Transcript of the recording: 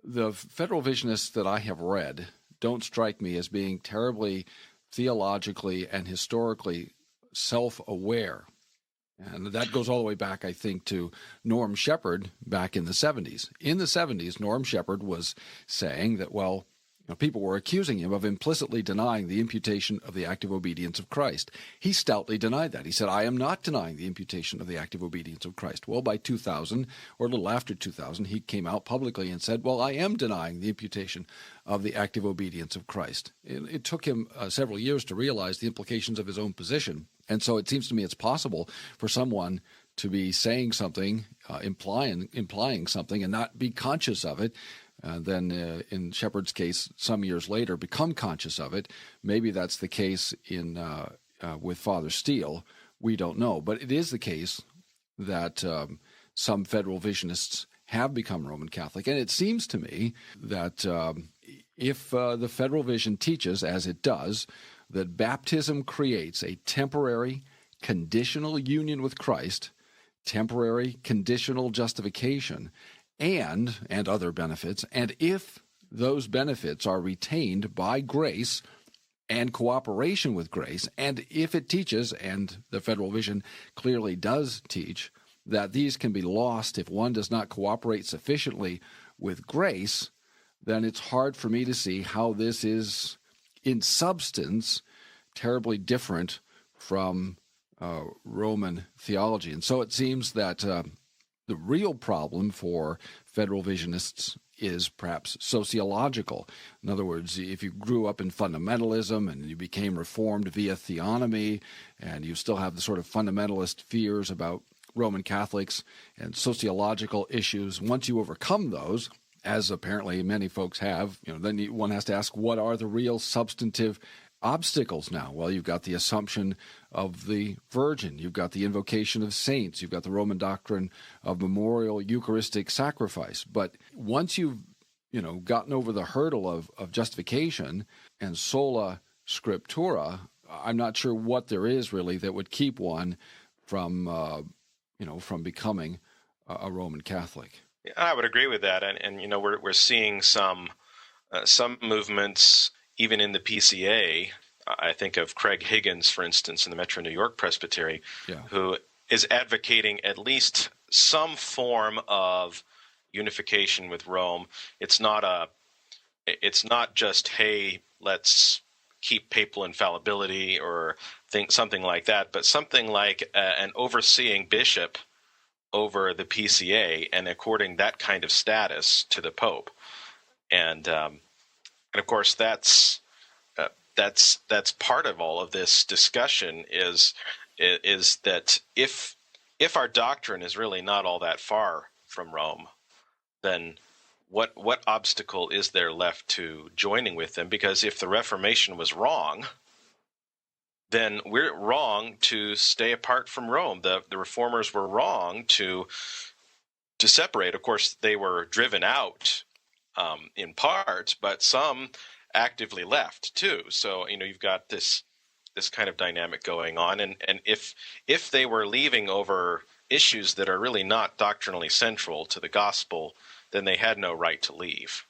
The Federal Visionists that I have read don't strike me as being terribly theologically and historically self-aware. And that goes all the way back, I think, to Norm Shepherd back in the 70s. In the 70s, Norm Shepherd was saying that, well, people were accusing him of implicitly denying the imputation of the active obedience of Christ. He stoutly denied that. He said, I am not denying the imputation of the active obedience of Christ. Well, by 2000, or a little after 2000, he came out publicly and said, well, I am denying the imputation of the active obedience of Christ. It took him several years to realize the implications of his own position. And so it seems to me it's possible for someone to be saying something, implying something, and not be conscious of it, then in Shepherd's case, some years later, become conscious of it. Maybe that's the case with Father Steele. We don't know. But it is the case that some Federal Visionists have become Roman Catholic. And it seems to me that if the Federal Vision teaches, as it does, that baptism creates a temporary, conditional union with Christ, temporary, conditional justification, and other benefits, and if those benefits are retained by grace and cooperation with grace, and if it teaches, and the Federal Vision clearly does teach, that these can be lost if one does not cooperate sufficiently with grace, then it's hard for me to see how this is, in substance, terribly different from Roman theology. And so it seems that the real problem for Federal Visionists is perhaps sociological. In other words, if you grew up in fundamentalism and you became Reformed via theonomy, and you still have the sort of fundamentalist fears about Roman Catholics and sociological issues, once you overcome those, as apparently many folks have, then one has to ask, what are the real substantive obstacles now? Well, you've got the assumption of the Virgin, you've got the invocation of saints, you've got the Roman doctrine of memorial Eucharistic sacrifice. But once you've gotten over the hurdle of justification and sola scriptura, I'm not sure what there is really that would keep one from becoming a Roman Catholic. Yeah, I would agree with that, and we're seeing some movements even in the PCA. I think of Craig Higgins, for instance, in the Metro New York Presbytery, who is advocating at least some form of unification with Rome. It's not just, hey, let's keep papal infallibility or something like that, but something like an overseeing bishop over the PCA and according that kind of status to the Pope. And of course, that's part of all of this discussion is that if our doctrine is really not all that far from Rome, then what obstacle is there left to joining with them? Because if the Reformation was wrong, then we're wrong to stay apart from Rome. The Reformers were wrong to separate. Of course, they were driven out in part, but some actively left too. So you've got this kind of dynamic going on, and if they were leaving over issues that are really not doctrinally central to the gospel, then they had no right to leave.